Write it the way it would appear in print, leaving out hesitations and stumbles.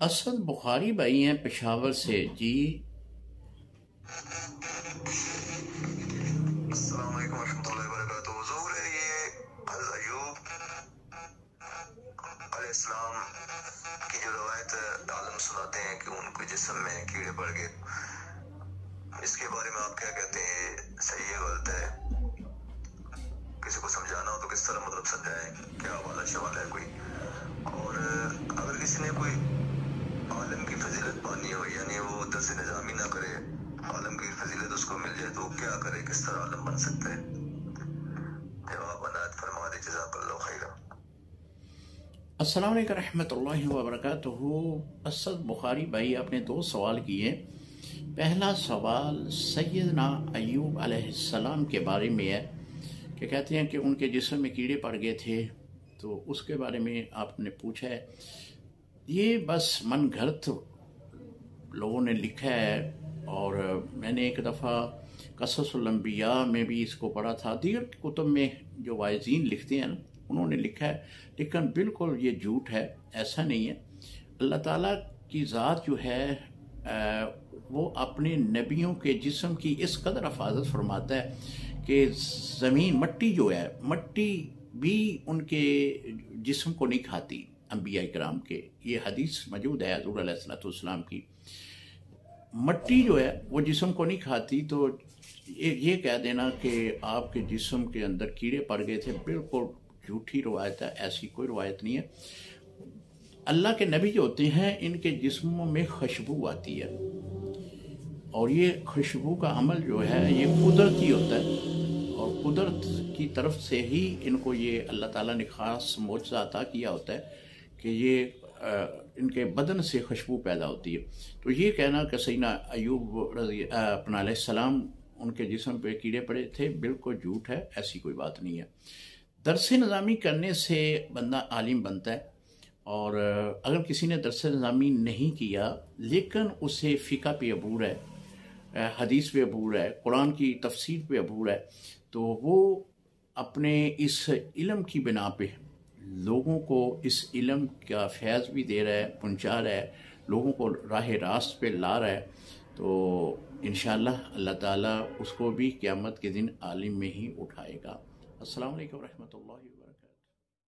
اسد بخاری بھائی ہیں پشاور سے جی۔ السلام علیکم ورحمۃ اللہ وبرکاتہ۔ حضور یہ حضرت ایوب علیہ السلام کی جو روایت عالم سناتے ہیں کہ ان کے جسم میں کیڑے پڑ گئے، اس کے بارے میں آپ کیا کہتے ہیں؟ صحیح ہے غلط ہے؟ کسی کو سمجھانا ہو تو کس طرح مطلب سمجھائیں؟ کیا حوالہ شوال ہے کوئی؟ اور اگر کسی نے کوئی عالم کی فضیلت پانی ہو، یعنی وہ درس نظامی نہ کرے، عالم کی فضیلت اس کو مل جائے تو کیا کرے؟ کس طرح عالم بن سکتا ہے؟ جواب عنایت فرما دے، جزاک اللہ خیرا۔ السلام علیکم رحمۃ اللہ وبرکاتہ۔ اسد بخاری بھائی آپ نے دو سوال کیے۔ پہلا سوال سیدنا ایوب علیہ السلام کے بارے میں ہے کہ کہتے ہیں کہ ان کے جسم میں کیڑے پڑ گئے تھے، تو اس کے بارے میں آپ نے پوچھا ہے۔ یہ بس من گھڑت لوگوں نے لکھا ہے، اور میں نے ایک دفعہ قصص الانبیاء میں بھی اس کو پڑھا تھا، دیگر کتب میں جو واعظین لکھتے ہیں نا انہوں نے لکھا ہے، لیکن بالکل یہ جھوٹ ہے، ایسا نہیں ہے۔ اللہ تعالیٰ کی ذات جو ہے وہ اپنے نبیوں کے جسم کی اس قدر حفاظت فرماتا ہے کہ زمین مٹی جو ہے، مٹی بھی ان کے جسم کو نہیں کھاتی انبیاء کرام کے۔ یہ حدیث موجود ہے حضور علیہ السلام کی، مٹی جو ہے وہ جسم کو نہیں کھاتی۔ تو یہ کہہ دینا کہ آپ کے جسم کے اندر کیڑے پڑ گئے تھے، بالکل جھوٹی روایت ہے، ایسی کوئی روایت نہیں ہے۔ اللہ کے نبی جو ہوتے ہیں ان کے جسموں میں خوشبو آتی ہے، اور یہ خوشبو کا عمل جو ہے یہ قدرتی ہوتا ہے، اور قدرت کی طرف سے ہی ان کو یہ اللہ تعالیٰ نے خاص معجزہ عطا کیا ہوتا ہے کہ یہ ان کے بدن سے خوشبو پیدا ہوتی ہے۔ تو یہ کہنا کہ سیدنا ایوب علیہ السلام ان کے جسم پہ کیڑے پڑے تھے، بالکل جھوٹ ہے، ایسی کوئی بات نہیں ہے۔ درس نظامی کرنے سے بندہ عالم بنتا ہے، اور اگر کسی نے درس نظامی نہیں کیا لیکن اسے فقہ پہ عبور ہے، حدیث پہ عبور ہے، قرآن کی تفسیر پہ عبور ہے، تو وہ اپنے اس علم کی بنا پہ لوگوں کو اس علم کا فیض بھی دے رہا ہے، پہنچا رہا ہے، لوگوں کو راہ راست پہ لا رہا ہے، تو انشاءاللہ اللہ تعالیٰ اس کو بھی قیامت کے دن عالم میں ہی اٹھائے گا۔ السلام علیکم ورحمۃ اللہ وبرکاتہ۔